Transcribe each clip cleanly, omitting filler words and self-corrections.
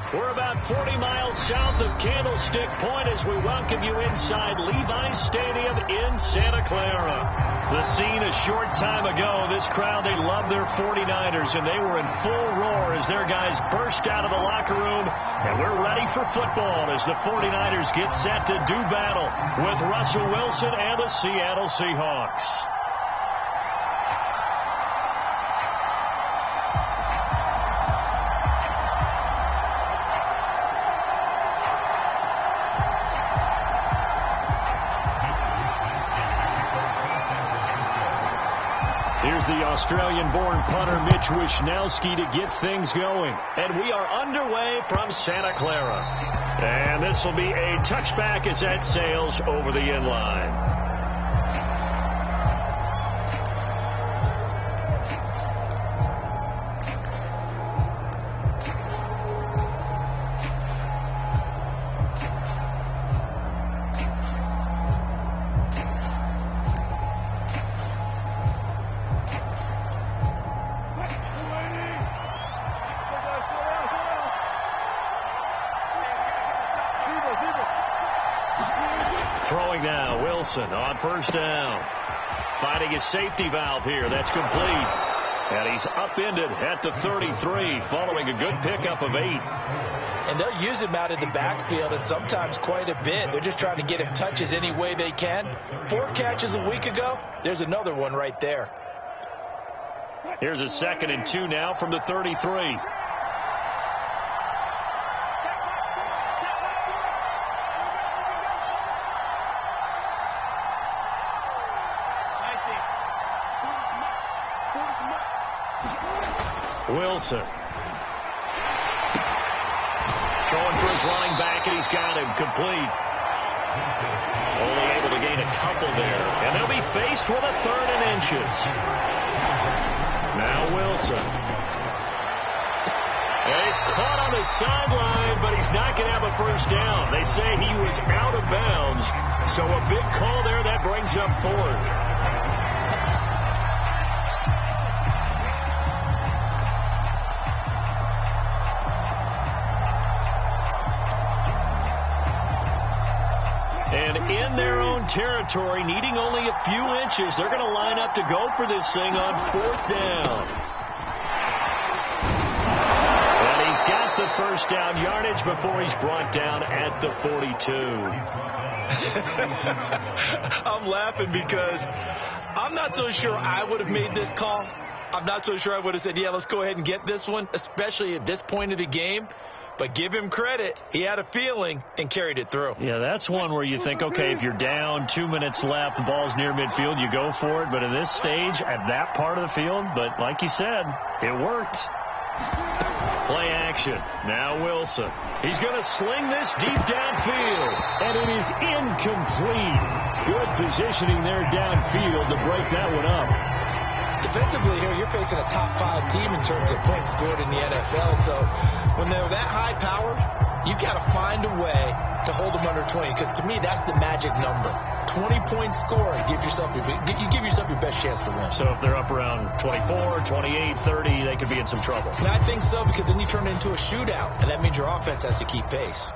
We're about 40 miles south of Candlestick Point as we welcome you inside Levi's Stadium in Santa Clara. The scene a short time ago, this crowd, they love their 49ers, and they were in full roar as their guys burst out of the locker room. And we're ready for football as the 49ers get set to do battle with Russell Wilson and the Seattle Seahawks. Here's the Australian-born punter Mitch Wishnowsky to get things going. And we are underway from Santa Clara. And this will be a touchback as that sails over the end line. Throwing now, Wilson on first down. Finding his safety valve here. That's complete. And he's upended at the 33, following a good pickup of 8. And they'll use him out in the backfield, and sometimes quite a bit. They're just trying to get him touches any way they can. 4 catches a week ago. There's another one right there. Here's a 2nd and 2 now from the 33. Wilson. Throwing for his running back, and he's got him complete. Only able to gain a couple there. And they'll be faced with a 3rd and inches. Now Wilson. And he's caught on the sideline, but he's not going to have a first down. They say he was out of bounds. So a big call there that brings up 4th. And in their own territory, needing only a few inches, they're going to line up to go for this thing on 4th down. And he's got the first down yardage before he's brought down at the 42. I'm laughing because I'm not so sure I would have made this call. I'm not so sure I would have said, yeah, let's go ahead and get this one, especially at this point of the game. But give him credit. He had a feeling and carried it through. Yeah, that's one where you think, okay, if you're down, 2 minutes left, the ball's near midfield, you go for it. But at this stage, at that part of the field, but like you said, it worked. Play action. Now Wilson. He's going to sling this deep downfield. And it is incomplete. Good positioning there downfield to break that one up. Defensively here, you're facing a top 5 team in terms of points scored in the NFL. So when they're that high powered, you've got to find a way to hold them under 20. Because to me, that's the magic number. 20 points scored, you give yourself your best chance to win. So if they're up around 24, 28, 30, they could be in some trouble. And I think so, because then you turn it into a shootout, and that means your offense has to keep pace.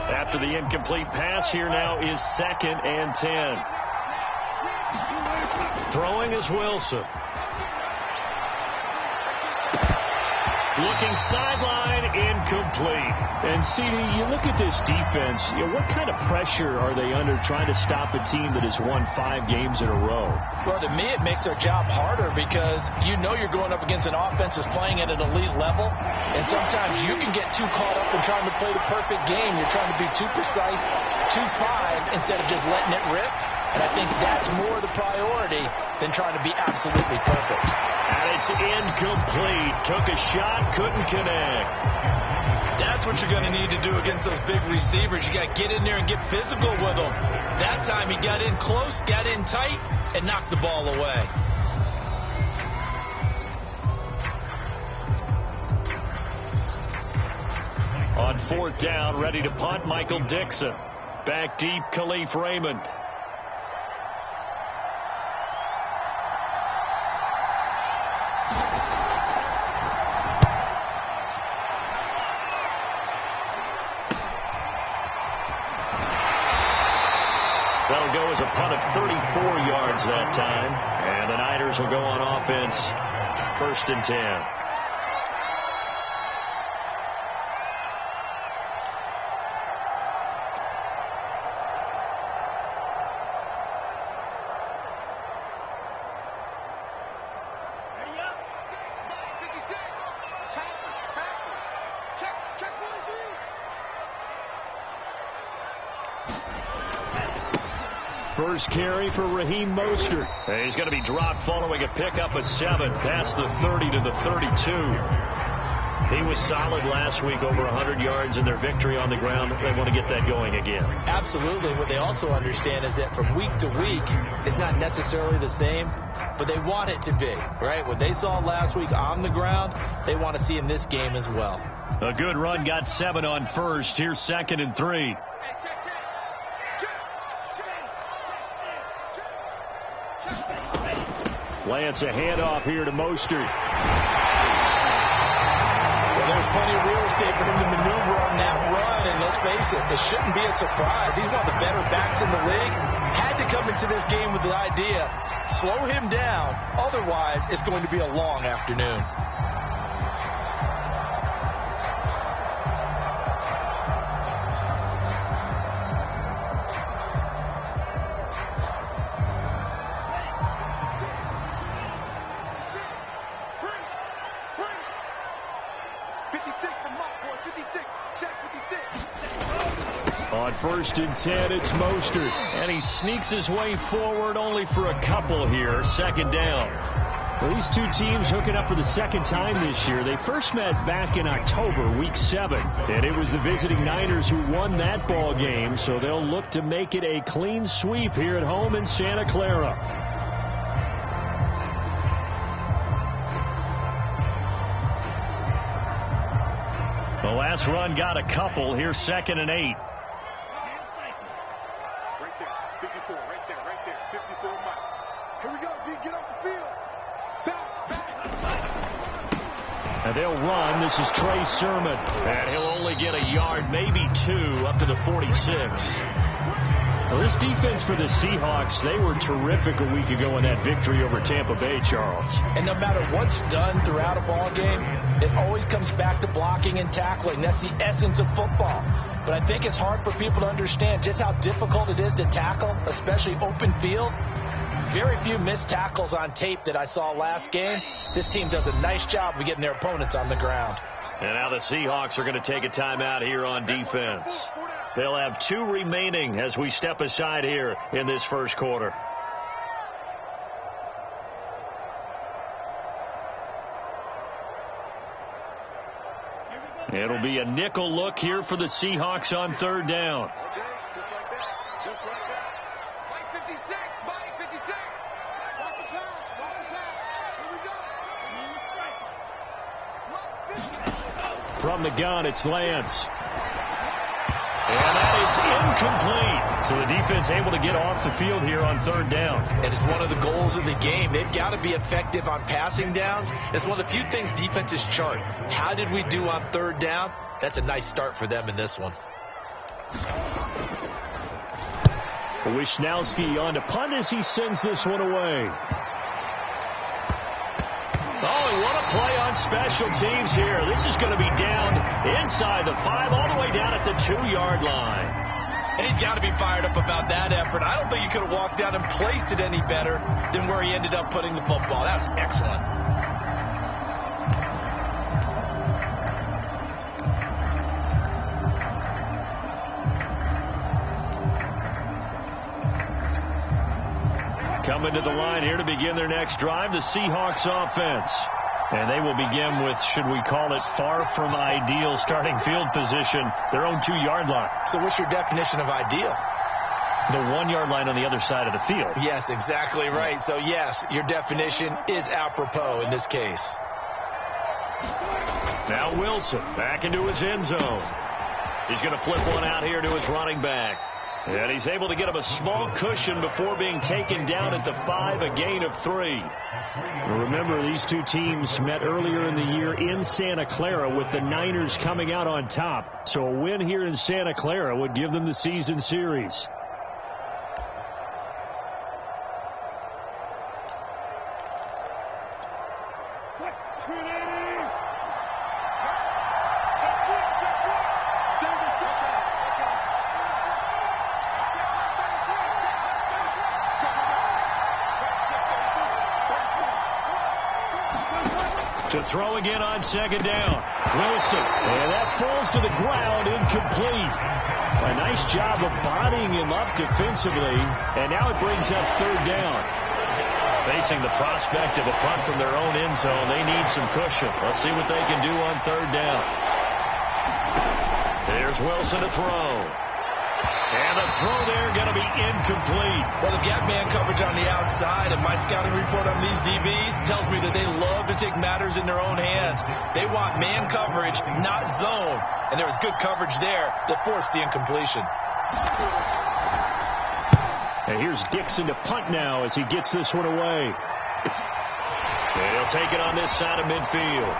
After the incomplete pass, here now is 2nd and 10. Throwing is Wilson. Looking sideline, incomplete. And CD, you look at this defense, what kind of pressure are they under trying to stop a team that has won 5 games in a row? Well, to me, it makes their job harder because you know you're going up against an offense that's playing at an elite level. And sometimes you can get too caught up in trying to play the perfect game. You're trying to be too precise, too fine, instead of just letting it rip. And I think that's more the priority than trying to be absolutely perfect. And it's incomplete. Took a shot, couldn't connect. That's what you're going to need to do against those big receivers. You got to get in there and get physical with them. That time he got in close, got in tight, and knocked the ball away. 4th down, ready to punt. Michael Dixon. Back deep, Khalif Raymond. That'll go as a punt of 34 yards that time. And the Niners will go on offense, 1st and 10. First carry for Raheem Mostert. He's going to be dropped following a pickup of 7 past the 30 to the 32. He was solid last week, over 100 yards in their victory on the ground. They want to get that going again. Absolutely. What they also understand is that from week to week, it's not necessarily the same, but they want it to be, right? What they saw last week on the ground, they want to see in this game as well. A good run, got 7 on first. Here's 2nd and 3. Lance, a handoff here to Mostert. Well, there's plenty of real estate for him to maneuver on that run, and let's face it, it shouldn't be a surprise. He's one of the better backs in the league. Had to come into this game with the idea, slow him down, otherwise it's going to be a long afternoon. On 1st and 10, it's Mostert. And he sneaks his way forward only for a couple here. 2nd down. Well, these two teams hooking up for the 2nd time this year. They first met back in October, week 7. And it was the visiting Niners who won that ball game. So they'll look to make it a clean sweep here at home in Santa Clara. The last run got a couple. Here's 2nd and 8. And they'll run. This is Trey Sermon. And he'll only get a yard, maybe 2, up to the 46. Well, this defense for the Seahawks, they were terrific a week ago in that victory over Tampa Bay, Charles. And no matter what's done throughout a ball game, it always comes back to blocking and tackling. That's the essence of football. But I think it's hard for people to understand just how difficult it is to tackle, especially open field. Very few missed tackles on tape that I saw last game. This team does a nice job of getting their opponents on the ground. And now the Seahawks are going to take a timeout here on defense. They'll have 2 remaining as we step aside here in this first quarter. It'll be a nickel look here for the Seahawks on 3rd down. Okay, just like that. Just like that. Mike 56, Mike 56. Watch the pass, watch the pass. Here we go. From the gun, it's Lance. And that is incomplete. So the defense able to get off the field here on 3rd down. And it's one of the goals of the game. They've got to be effective on passing downs. It's one of the few things defenses chart. How did we do on 3rd down? That's a nice start for them in this one. Wishnowski on to punt as he sends this one away. Oh, and what a play on special teams here. This is going to be down inside the 5, all the way down at the 2-yard line. And he's got to be fired up about that effort. I don't think he could have walked down and placed it any better than where he ended up putting the football. That was excellent. Coming to the line here to begin their next drive, the Seahawks offense. And they will begin with, should we call it, far from ideal starting field position, their own 2-yard line. So what's your definition of ideal? The 1-yard line on the other side of the field. Yes, exactly right. So, yes, your definition is apropos in this case. Now Wilson back into his end zone. He's going to flip one out here to his running back. And he's able to get him a small cushion before being taken down at the 5, a gain of 3. Remember, these two teams met earlier in the year in Santa Clara with the Niners coming out on top. So a win here in Santa Clara would give them the season series. To throw again on second down. Wilson. And that falls to the ground, incomplete. A nice job of bodying him up defensively. And now it brings up third down. Facing the prospect of a punt from their own end zone, they need some cushion. Let's see what they can do on third down. There's Wilson to throw. And the throw there going to be incomplete. Well, if you have man coverage on the outside, and my scouting report on these DBs tells me that they love to take matters in their own hands. They want man coverage, not zone. And there was good coverage there that forced the incompletion. And here's Dixon to punt now as he gets this one away. And he'll take it on this side of midfield.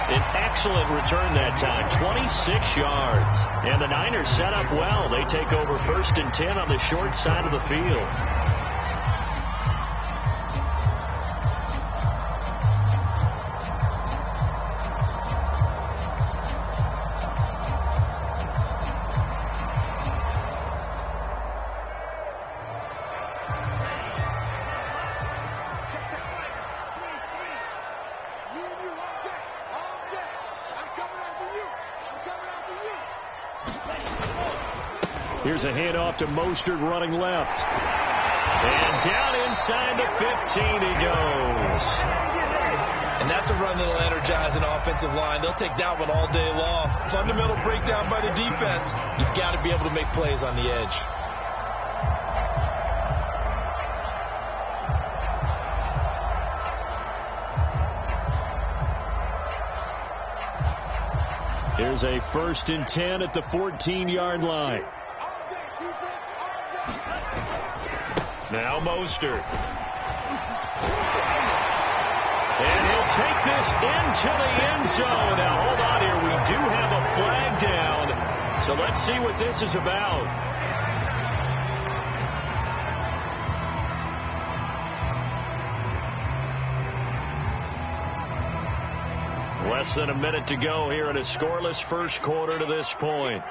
An excellent return that time, 26 yards. And the Niners set up well. They take over 1st and 10 on the short side of the field. Here's a handoff to Mostert running left. And down inside the 15 he goes. And that's a run that'll energize an offensive line. They'll take that one all day long. Fundamental breakdown by the defense. You've got to be able to make plays on the edge. Here's a 1st and 10 at the 14-yard line. Now Mostert. And he'll take this into the end zone. Now hold on here. We do have a flag down. So let's see what this is about. Less than a minute to go here in a scoreless first quarter to this point.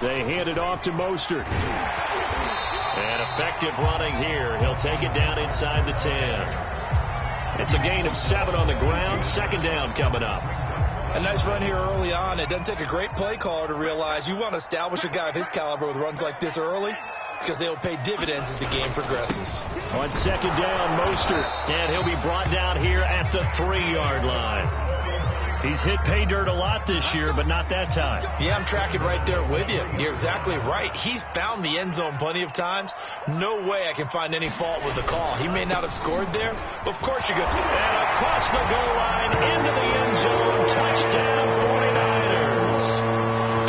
They hand it off to Mostert. And effective running here. He'll take it down inside the 10. It's a gain of 7 on the ground. 2nd down coming up. A nice run here early on. It doesn't take a great play caller to realize you want to establish a guy of his caliber with runs like this early, because they will pay dividends as the game progresses. On 2nd down, Mostert. And he'll be brought down here at the 3-yard line. He's hit pay dirt a lot this year, but not that time. Yeah, I'm tracking right there with you. You're exactly right. He's found the end zone plenty of times. No way I can find any fault with the call. He may not have scored there, but of course you go. And across the goal line, into the end zone, touchdown 49ers.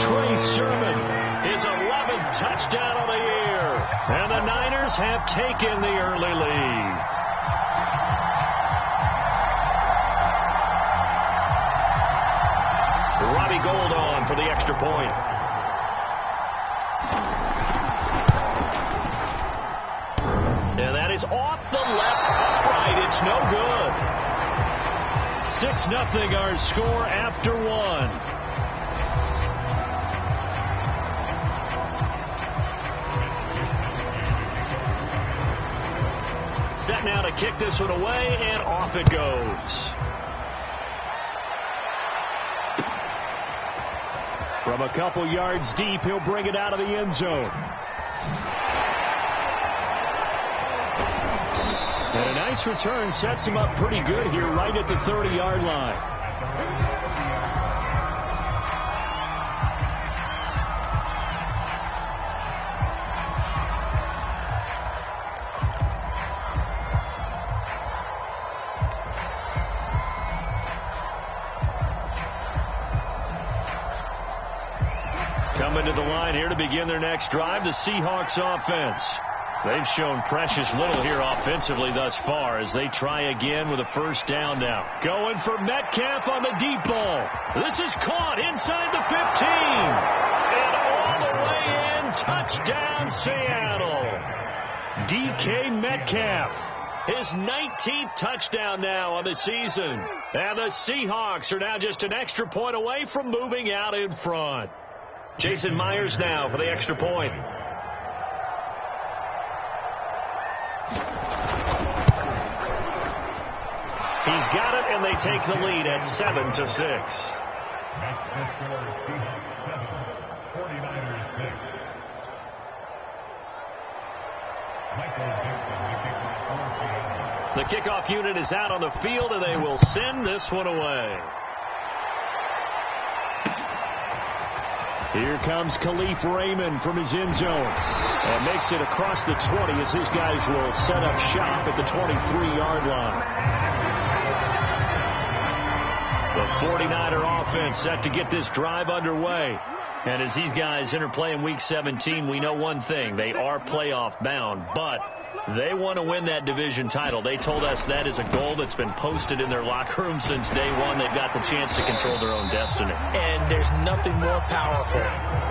Trey Sermon, his 11th touchdown of the year. And the Niners have taken the early lead. Robbie Gould on for the extra point. And that is off the left upright. It's no good. 6-0 our score after 1. Set now to kick this one away, and off it goes. From a couple yards deep, he'll bring it out of the end zone. And a nice return sets him up pretty good here right at the 30-yard line. Coming to the line here to begin their next drive, the Seahawks offense. They've shown precious little here offensively thus far as they try again with a first down now. Going for Metcalf on the deep ball. This is caught inside the 15. And all the way in. Touchdown, Seattle. DK Metcalf. His 19th touchdown now on the season. And the Seahawks are now just an extra point away from moving out in front. Jason Myers now for the extra point. He's got it, and they take the lead at 7-6. Next score, Seahawks 7, 49ers 6. The kickoff unit is out on the field, and they will send this one away. Here comes Khalif Raymond from his end zone. And makes it across the 20 as his guys will set up shop at the 23-yard line. The 49er offense set to get this drive underway. And as these guys enter play in Week 17, we know one thing. They are playoff bound, but they want to win that division title. They told us that is a goal that's been posted in their locker room since day one. They've got the chance to control their own destiny. And there's nothing more powerful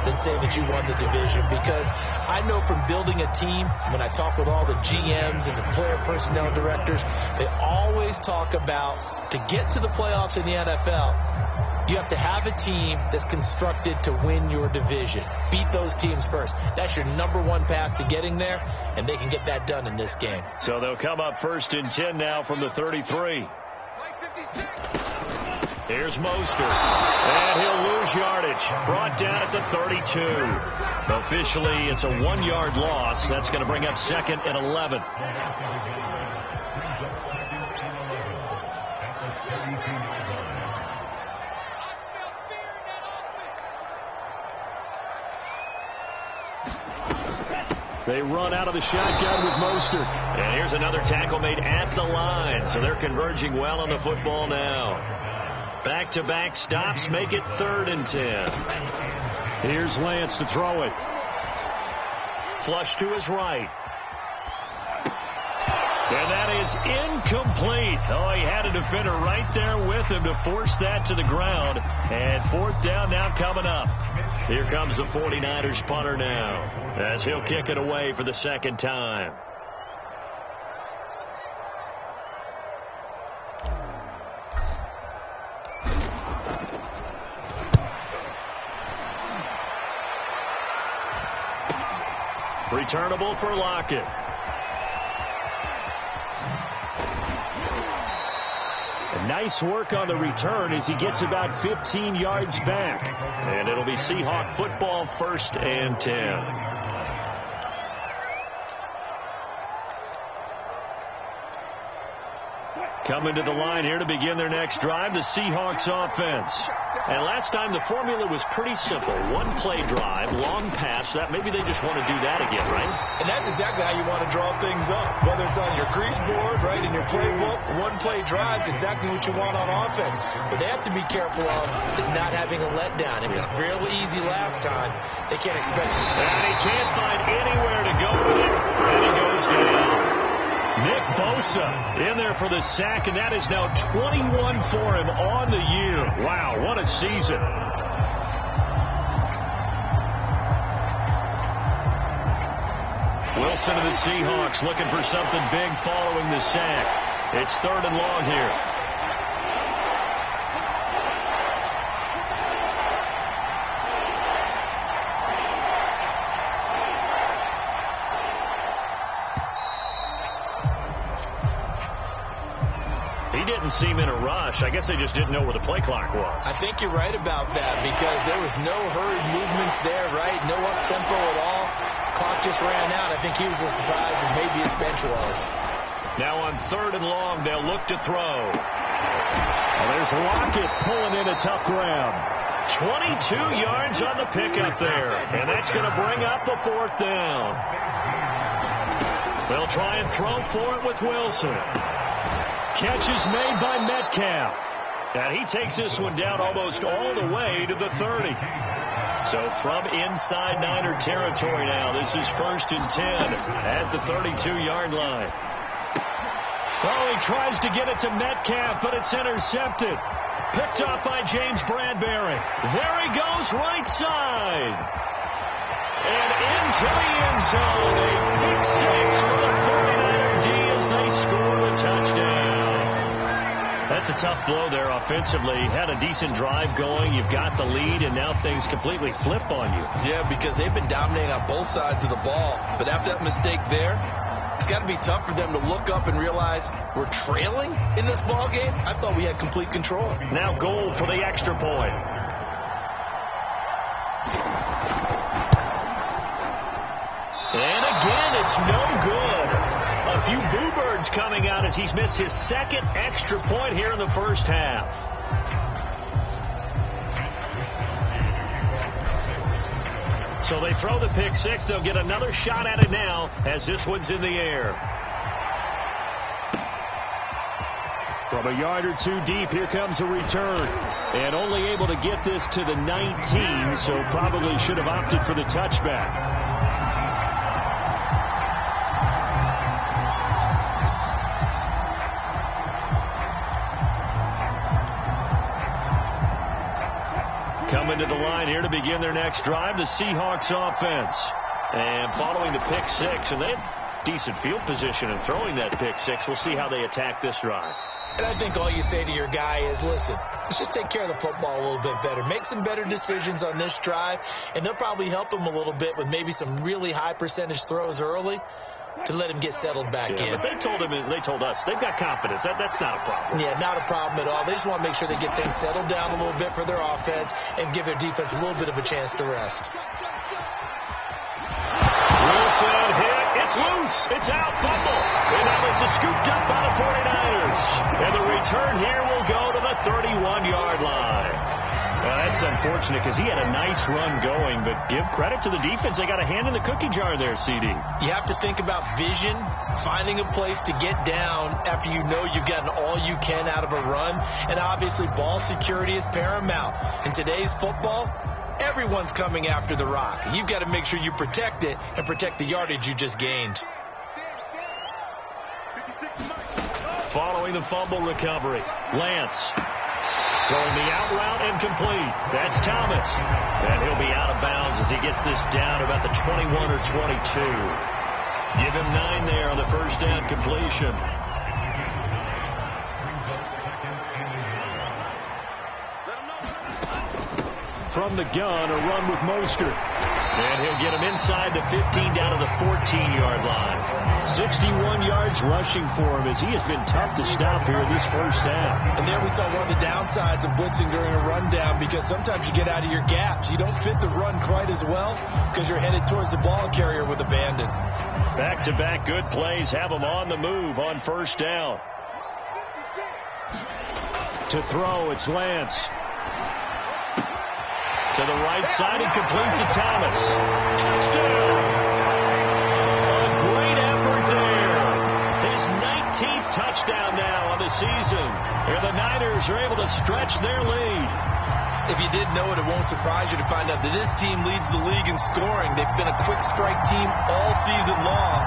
than saying that you won the division, because I know from building a team, when I talk with all the GMs and the player personnel directors, they always talk about to get to the playoffs in the NFL, you have to have a team that's constructed to win your division. Beat those teams first. That's your #1 path to getting there, and they can get that done in this game. So they'll come up 1st and 10 now from the 33. Here's Mostert, and he'll lose yardage. Brought down at the 32. Officially, it's a 1-yard loss. That's going to bring up 2nd and 11. They run out of the shotgun with Mostert. And here's another tackle made at the line. So they're converging well on the football now. Back-to-back stops make it 3rd and 10. Here's Lance to throw it. Flush to his right. And that is incomplete. Oh, he had a defender right there with him to force that to the ground. And 4th down now coming up. Here comes the 49ers punter now, as he'll kick it away for the 2nd time. Returnable for Lockett. Nice work on the return as he gets about 15 yards back. And it'll be Seahawk football 1st and 10. Coming to the line here to begin their next drive, the Seahawks offense. And last time the formula was pretty simple. 1-play drive, long pass. That maybe they just want to do that again, right? And that's exactly how you want to draw things up. Whether it's on your grease board, right, in your playbook, 1-play drive is exactly what you want on offense. What they have to be careful of is not having a letdown. It was real easy last time. They can't expect it. And he can't find anywhere to go with it. And he goes down. Nick Bosa in there for the sack, and that is now 21 for him on the year. Wow, what a season. Wilson of the Seahawks looking for something big following the sack. It's 3rd and long here. Seem in a rush. I guess they just didn't know where the play clock was. I think you're right about that, because there was no hurried movements there, right? No up-tempo at all. Clock just ran out. I think he was as surprised as maybe his bench was. Now on 3rd and long, they'll look to throw. Well, there's Lockett pulling in a tough grab. 22 yards on the pickup there, and that's going to bring up the 4th down. They'll try and throw for it with Wilson. Catch is made by Metcalf. And he takes this one down almost all the way to the 30. So from inside Niner territory now, this is 1st and 10 at the 32-yard line. Oh, he tries to get it to Metcalf, but it's intercepted. Picked up by James Bradbury. There he goes, right side. And into the end zone. A pick six for the 49er D as they score the touchdown. That's a tough blow there offensively. Had a decent drive going. You've got the lead, and now things completely flip on you. Yeah, because they've been dominating on both sides of the ball. But after that mistake there, it's got to be tough for them to look up and realize we're trailing in this ball game. I thought we had complete control. Now goal for the extra point. And again, it's no good. A few boo birds coming out as he's missed his second extra point here in the first half. So they throw the pick six. They'll get another shot at it now as this one's in the air. From a yard or two deep, here comes a return. And only able to get this to the 19, so probably should have opted for the touchback. Coming to the line here to begin their next drive, the Seahawks offense. And following the pick six, and they have decent field position in throwing that pick six. We'll see how they attack this drive. And I think all you say to your guy is, listen, let's just take care of the football a little bit better. Make some better decisions on this drive, and they'll probably help him a little bit with maybe some really high percentage throws early to let him get settled back in. But they told us, they've got confidence. That's not a problem. Yeah, not a problem at all. They just want to make sure they get things settled down a little bit for their offense and give their defense a little bit of a chance to rest. Wilson hit. It's loose. It's out. Fumble. And now this is scooped up by the 49ers. And the return here will go to the 31-yard line. That's unfortunate because he had a nice run going, but give credit to the defense. They got a hand in the cookie jar there, CD. You have to think about vision, finding a place to get down after you know you've gotten all you can out of a run, and obviously ball security is paramount. In today's football, everyone's coming after the rock. You've got to make sure you protect it and protect the yardage you just gained. Following the fumble recovery, Lance throwing the out route and complete. That's Thomas. And he'll be out of bounds as he gets this down about the 21 or 22. Give him 9 there on the first down completion. From the gun, a run with Mostert. And he'll get him inside the 15 down to the 14-yard line. 61 yards rushing for him as he has been tough to stop here in this first half. And there we saw one of the downsides of blitzing during a rundown because sometimes you get out of your gaps. You don't fit the run quite as well because you're headed towards the ball carrier with abandon. Back-to-back good plays have him on the move on first down. To throw, it's Lance. To the right side and complete to Thomas. Touchdown! A great effort there. His 19th touchdown now on the season. And the Niners are able to stretch their lead. If you didn't know it, it won't surprise you to find out that this team leads the league in scoring. They've been a quick strike team all season long.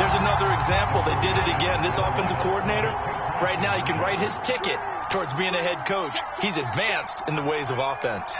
There's another example. They did it again. This offensive coordinator, right now, you can write his ticket towards being a head coach. He's advanced in the ways of offense.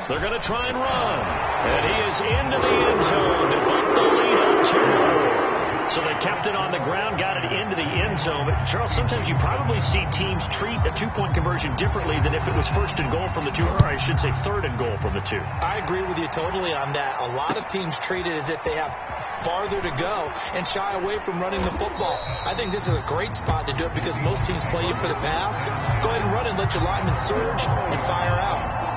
They're going to try and run. And he is into the end zone to put the lead up 2-4. So they kept it on the ground, got it into the end zone. But, Charles, sometimes you probably see teams treat a two-point conversion differently than if it was first and goal from the 2, or I should say third and goal from the 2. I agree with you totally on that. A lot of teams treat it as if they have farther to go and shy away from running the football. I think this is a great spot to do it because most teams play you for the pass. Go ahead and run and let your linemen surge and fire out.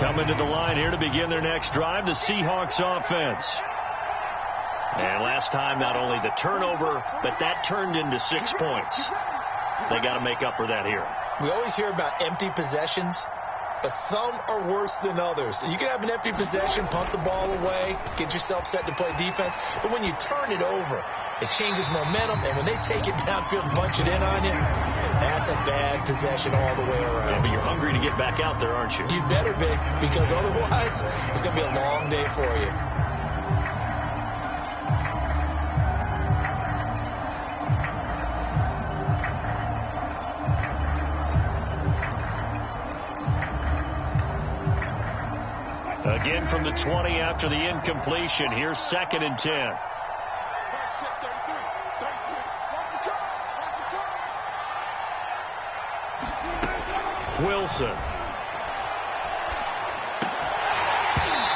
Coming to the line here to begin their next drive, the Seahawks offense. And last time, not only the turnover, but that turned into 6 points. They got to make up for that here. We always hear about empty possessions. but some are worse than others. So you can have an empty possession, punt the ball away, get yourself set to play defense, but when you turn it over, it changes momentum, and when they take it downfield and punch it in on you, that's a bad possession all the way around. Yeah, but you're hungry to get back out there, aren't you? You better be, because otherwise, it's going to be a long day for you. Again from the 20 after the incompletion. Here's 2nd and 10. Wilson.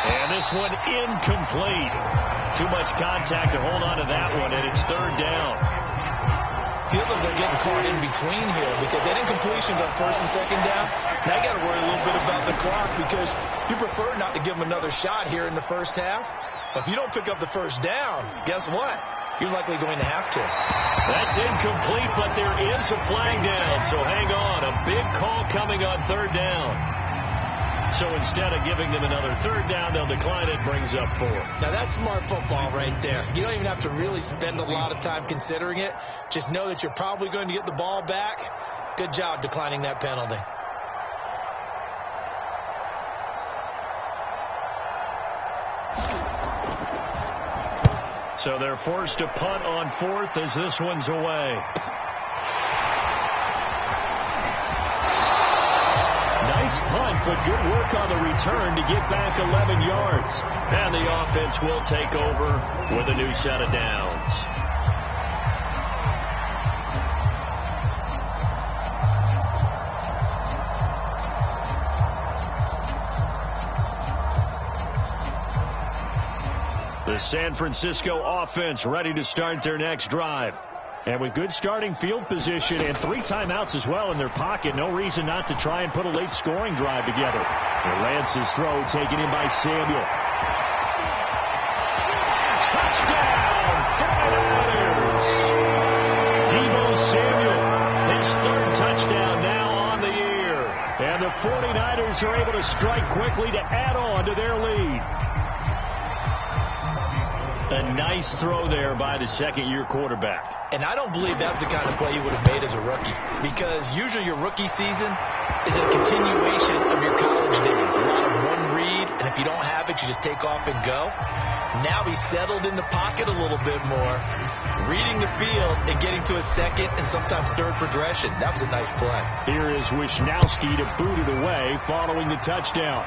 And this one incomplete. Too much contact to hold on to that one, and it's 3rd down. Feels like they're getting caught in between here because that incompletion's on 1st and 2nd down. Now you got to worry a little bit about the clock because you prefer not to give them another shot here in the first half. But if you don't pick up the 1st down, guess what? You're likely going to have to. That's incomplete, but there is a flag down, so hang on. A big call coming on 3rd down. So instead of giving them another 3rd down, they'll decline it, brings up 4. Now that's smart football right there. You don't even have to really spend a lot of time considering it. Just know that you're probably going to get the ball back. Good job declining that penalty. So they're forced to punt on 4th as this one's away. Nice punt, but good work on the return to get back 11 yards. And the offense will take over with a new set of downs. The San Francisco offense ready to start their next drive. And with good starting field position and 3 timeouts as well in their pocket, no reason not to try and put a late scoring drive together. And Lance's throw taken in by Samuel. Touchdown, 49ers! Deebo Samuel, his 3rd touchdown now on the year. And the 49ers are able to strike quickly to add on to their lead. A nice throw there by the 2nd-year quarterback. And I don't believe that's the kind of play you would have made as a rookie. Because usually your rookie season is a continuation of your college days. A lot of one read, and if you don't have it, you just take off and go. Now he's settled in the pocket a little bit more, reading the field and getting to a 2nd and sometimes 3rd progression. That was a nice play. Here is Wisnowski to boot it away following the touchdown.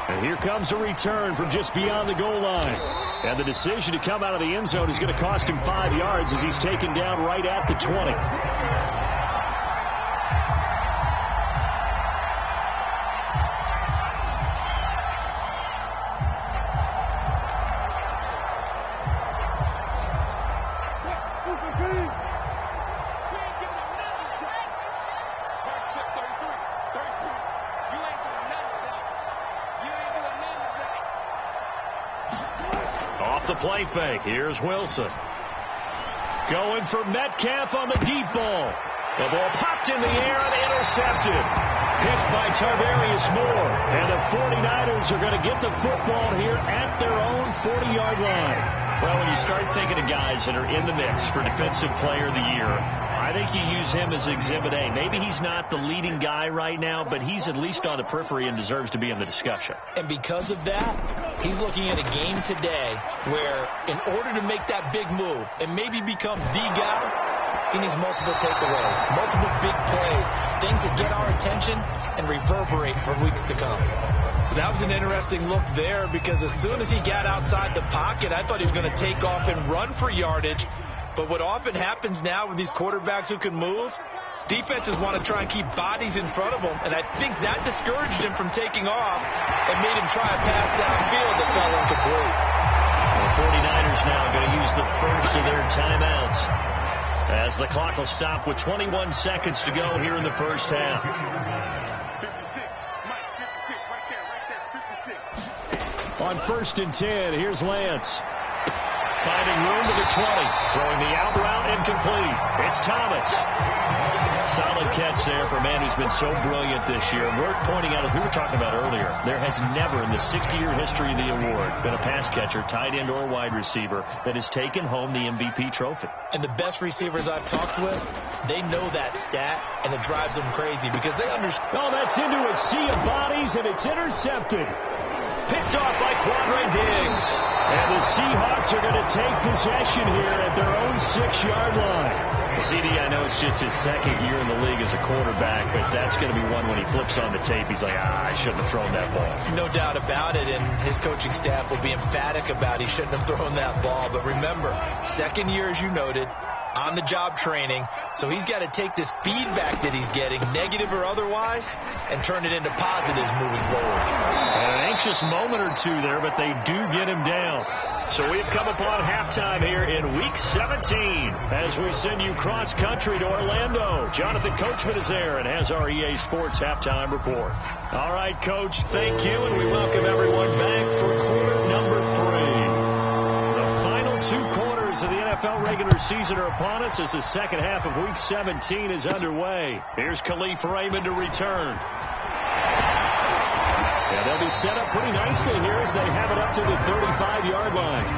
And here comes a return from just beyond the goal line. And the decision to come out of the end zone is going to cost him 5 yards as he's taken down right at the 20. Play fake. Here's Wilson. Going for Metcalf on the deep ball. The ball popped in the air and intercepted. Picked by Tarvarius Moore. And the 49ers are going to get the football here at their own 40-yard line. Well, when you start thinking of guys that are in the mix for Defensive Player of the Year, I think you use him as Exhibit A. Maybe he's not the leading guy right now, but he's at least on the periphery and deserves to be in the discussion. And because of that, he's looking at a game today where in order to make that big move and maybe become the guy, he needs multiple takeaways, multiple big plays, things that get our attention and reverberate for weeks to come. That was an interesting look there because as soon as he got outside the pocket, I thought he was going to take off and run for yardage. But what often happens now with these quarterbacks who can move, defenses want to try and keep bodies in front of them, and I think that discouraged him from taking off and made him try a pass downfield that fell incomplete. The 49ers now going to use the first of their timeouts as the clock will stop with 21 seconds to go here in the first half. 56, Mike, 56, right there, 56. On 1st and 10, here's Lance. Finding room to the 20. Throwing the out route incomplete. It's Thomas. Solid catch there for a man who's been so brilliant this year. We're pointing out, as we were talking about earlier, there has never in the 60-year history of the award been a pass catcher, tight end, or wide receiver that has taken home the MVP trophy. And the best receivers I've talked with, they know that stat, and it drives them crazy because they understand. Oh, that's into a sea of bodies, and it's intercepted. Picked off by Quadre Diggs. And the Seahawks are going to take possession here at their own 6-yard line. CD, I know it's just his second year in the league as a quarterback, but that's going to be one when he flips on the tape. He's like, I shouldn't have thrown that ball. No doubt about it, and his coaching staff will be emphatic about he shouldn't have thrown that ball. But remember, second year, as you noted, on-the-job training, so he's got to take this feedback that he's getting, negative or otherwise, and turn it into positives moving forward. An anxious moment or two there, but they do get him down. So we've come upon halftime here in Week 17 as we send you cross-country to Orlando. Jonathan Coachman is there and has our EA Sports halftime report. All right, Coach, thank you, and we welcome everyone back for quarter number 3. The final 2 quarters of the NFL regular season are upon us as the second half of Week 17 is underway. Here's Khalif Raymond to return. Yeah, they'll be set up pretty nicely here as they have it up to the 35-yard line.